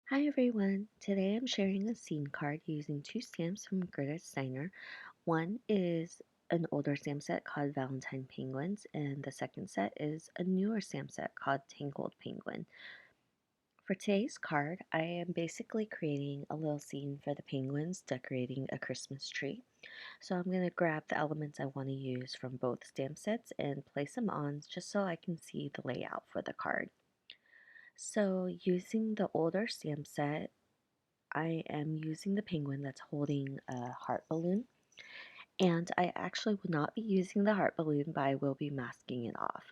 Hi everyone! Today I'm sharing a scene card using two stamps from Gerda Steiner. One is an older stamp set called Valentine Penguins, and the second set is a newer stamp set called Tangled Penguin. For today's card, I am basically creating a little scene for the penguins decorating a Christmas tree. So I'm going to grab the elements I want to use from both stamp sets and place them on just so I can see the layout for the card. So using the older stamp set, I am using the penguin that's holding a heart balloon, and I actually will not be using the heart balloon, but I will be masking it off.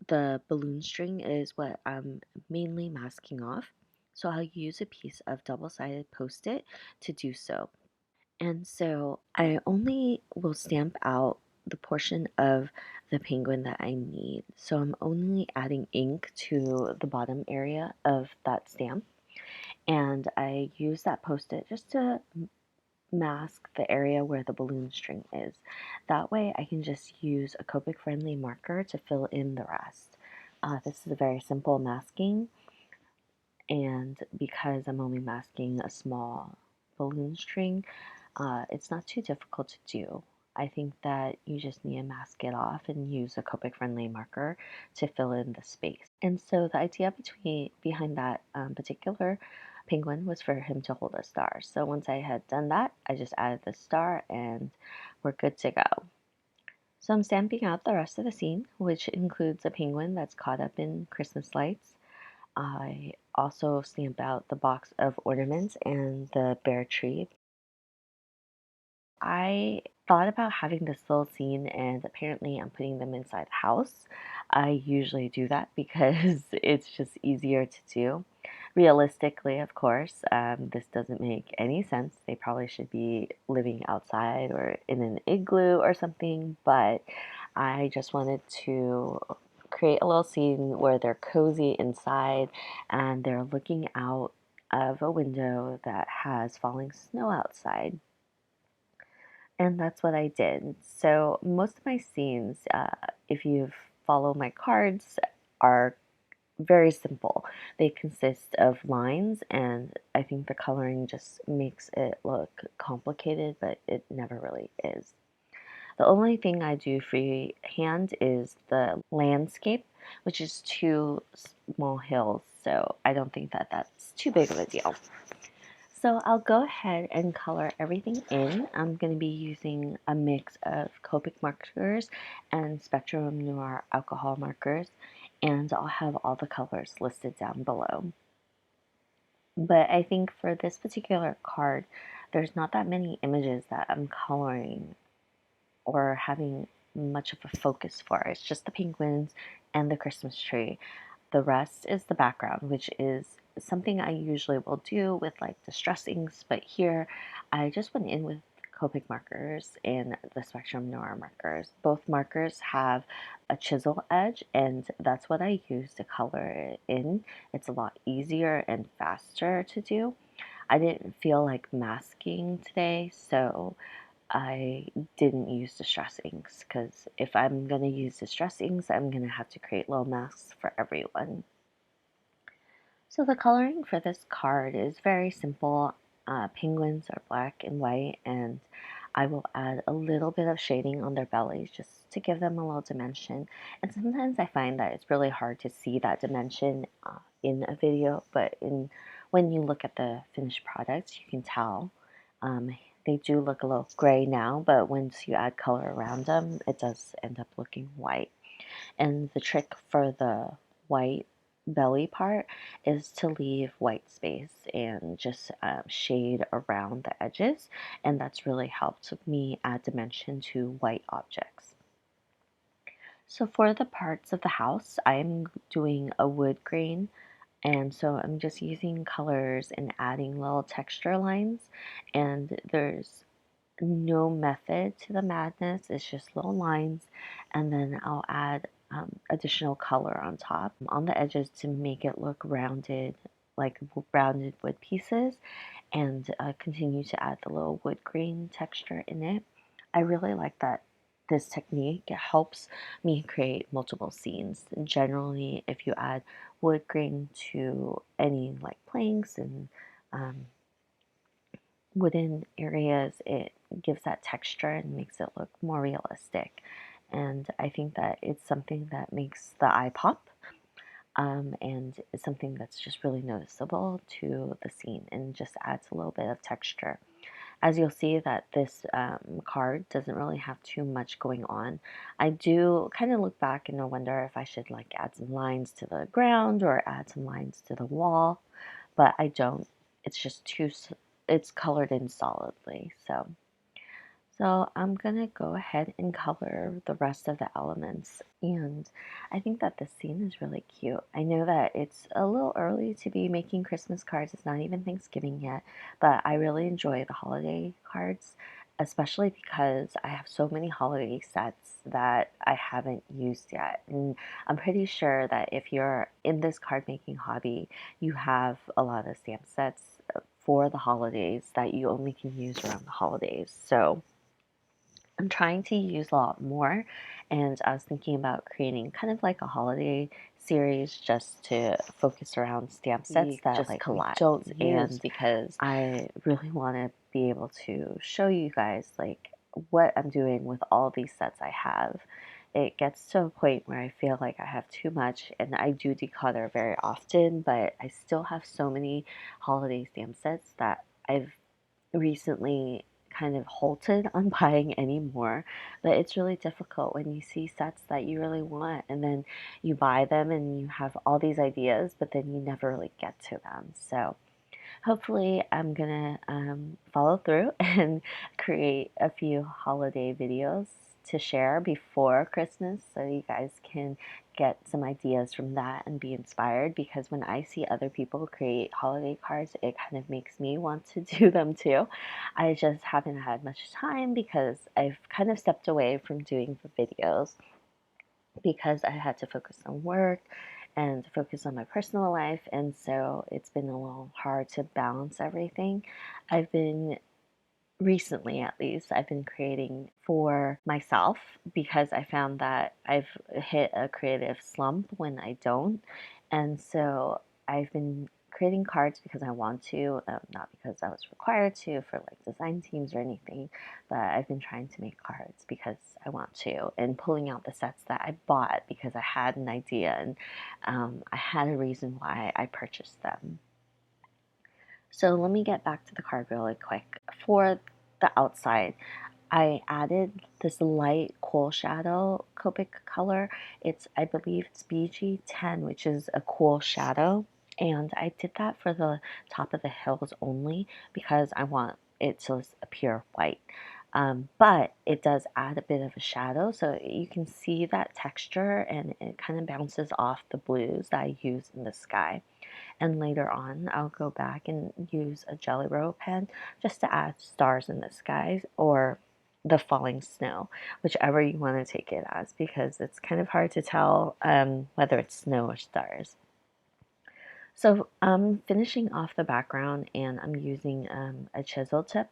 The balloon string is what I'm mainly masking off, so I'll use a piece of double-sided post-it to do so. And so I only will stamp out the portion of the penguin that I need. So I'm only adding ink to the bottom area of that stamp, and I use that post-it just to mask the area where the balloon string is. That way I can just use a Copic friendly marker to fill in the rest. This is a very simple masking, and because I'm only masking a small balloon string, it's not too difficult to do. I think that you just need to mask it off and use a Copic friendly marker to fill in the space. And so the idea behind that particular penguin was for him to hold a star. So once I had done that, I just added the star and we're good to go. So I'm stamping out the rest of the scene, which includes a penguin that's caught up in Christmas lights. I also stamp out the box of ornaments and the bear tree. I thought about having this little scene, and apparently I'm putting them inside the house. I usually do that because it's just easier to do. Realistically, of course, this doesn't make any sense. They probably should be living outside or in an igloo or something, but I just wanted to create a little scene where they're cozy inside and they're looking out of a window that has falling snow outside. And that's what I did. So most of my scenes, if you've followed my cards, are very simple. They consist of lines, and I think the coloring just makes it look complicated, but it never really is. The only thing I do freehand is the landscape, which is two small hills, so I don't think that that's too big of a deal. So I'll go ahead and color everything in. I'm going to be using a mix of Copic markers and Spectrum Noir alcohol markers, and I'll have all the colors listed down below. But I think for this particular card, there's not that many images that I'm coloring or having much of a focus for. It's just the penguins and the Christmas tree. The rest is the background, which is something I usually will do with like distress inks, but here I just went in with Copic markers and the Spectrum Noir markers. Both markers have a chisel edge, and that's what I use to color it in. It's a lot easier and faster to do. I didn't feel like masking today, so I didn't use distress inks because if I'm going to use distress inks, I'm going to have to create little masks for everyone. So the coloring for this card is very simple. Penguins are black and white, and I will add a little bit of shading on their bellies just to give them a little dimension. And sometimes I find that it's really hard to see that dimension in a video, but when you look at the finished product, you can tell. They do look a little gray now, but once you add color around them, it does end up looking white. And the trick for the white belly part is to leave white space and just shade around the edges, and that's really helped me add dimension to white objects. So for the parts of the house, I'm doing a wood grain, and so I'm just using colors and adding little texture lines, and there's no method to the madness. It's just little lines, and then I'll add additional color on top on the edges to make it look rounded, like rounded wood pieces, and continue to add the little wood grain texture in it. I really like that this technique helps me create multiple scenes. Generally, if you add wood grain to any like planks and um, wooden areas, it gives that texture and makes it look more realistic. And I think that it's something that makes the eye pop, and it's something that's just really noticeable to the scene and just adds a little bit of texture. As you'll see that this card doesn't really have too much going on. I do kind of look back and I wonder if I should like add some lines to the ground or add some lines to the wall, but I don't. It's just it's colored in solidly. So I'm gonna go ahead and color the rest of the elements. And I think that this scene is really cute. I know that it's a little early to be making Christmas cards. It's not even Thanksgiving yet, but I really enjoy the holiday cards, especially because I have so many holiday sets that I haven't used yet. And I'm pretty sure that if you're in this card making hobby, you have a lot of stamp sets for the holidays that you only can use around the holidays. So I'm trying to use a lot more, and I was thinking about creating kind of like a holiday series just to focus around stamp sets that just like we collage don't use, and because I really want to be able to show you guys like what I'm doing with all these sets I have. It gets to a point where I feel like I have too much, and I do declutter very often, but I still have so many holiday stamp sets that I've recently kind of halted on buying any more. But it's really difficult when you see sets that you really want and then you buy them and you have all these ideas, but then you never really get to them. So hopefully I'm gonna follow through and create a few holiday videos to share before Christmas so you guys can get some ideas from that and be inspired, because when I see other people create holiday cards, it kind of makes me want to do them too. I just haven't had much time because I've kind of stepped away from doing the videos because I had to focus on work and focus on my personal life, and so it's been a little hard to balance everything. I've been recently, at least, I've been creating for myself because I found that I've hit a creative slump when I don't. And so I've been creating cards because I want to, not because I was required to for like design teams or anything, but I've been trying to make cards because I want to, and pulling out the sets that I bought because I had an idea and I had a reason why I purchased them. So let me get back to the card really quick. For the outside, I added this light cool shadow Copic color. I believe it's BG10, which is a cool shadow. And I did that for the top of the hills only because I want it to appear white. But it does add a bit of a shadow, so you can see that texture and it kind of bounces off the blues that I use in the sky. And later on, I'll go back and use a Jelly Roll pen just to add stars in the skies or the falling snow, whichever you want to take it as, because it's kind of hard to tell whether it's snow or stars. So I'm finishing off the background and I'm using a chisel tip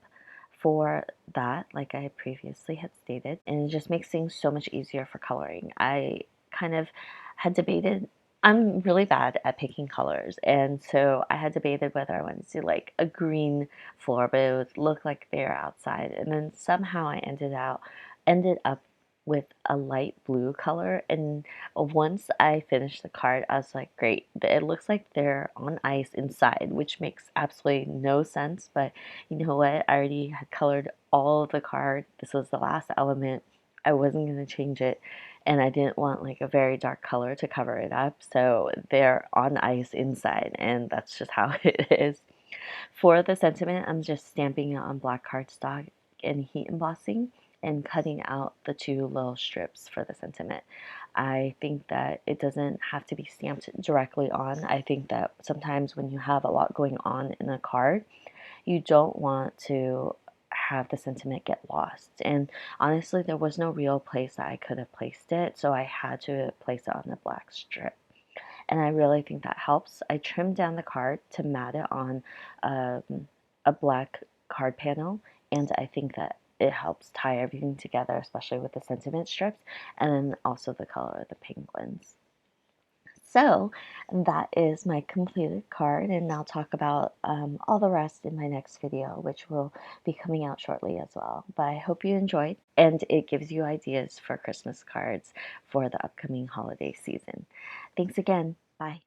for that, like I previously had stated, and it just makes things so much easier for coloring. I kind of had debated, I'm really bad at picking colors, and so I had debated whether I wanted to like a green floor, but it would look like they're outside, and then somehow I ended up with a light blue color. And once I finished the card, I was like, great, it looks like they're on ice inside, which makes absolutely no sense. But you know what? I already had colored all of the card. This was the last element. I wasn't going to change it. And I didn't want like a very dark color to cover it up. So they're on ice inside, and that's just how it is. For the sentiment, I'm just stamping it on black cardstock and heat embossing and cutting out the two little strips for the sentiment. I think that it doesn't have to be stamped directly on. I think that sometimes when you have a lot going on in a card, you don't want to have the sentiment get lost. And honestly, there was no real place that I could have placed it, so I had to place it on the black strip, and I really think that helps. I trimmed down the card to mat it on um, a black card panel, and I think that it helps tie everything together, especially with the sentiment strips, and then also the color of the penguins. So that is my completed card, and I'll talk about all the rest in my next video, which will be coming out shortly as well. But I hope you enjoyed, and it gives you ideas for Christmas cards for the upcoming holiday season. Thanks again. Bye.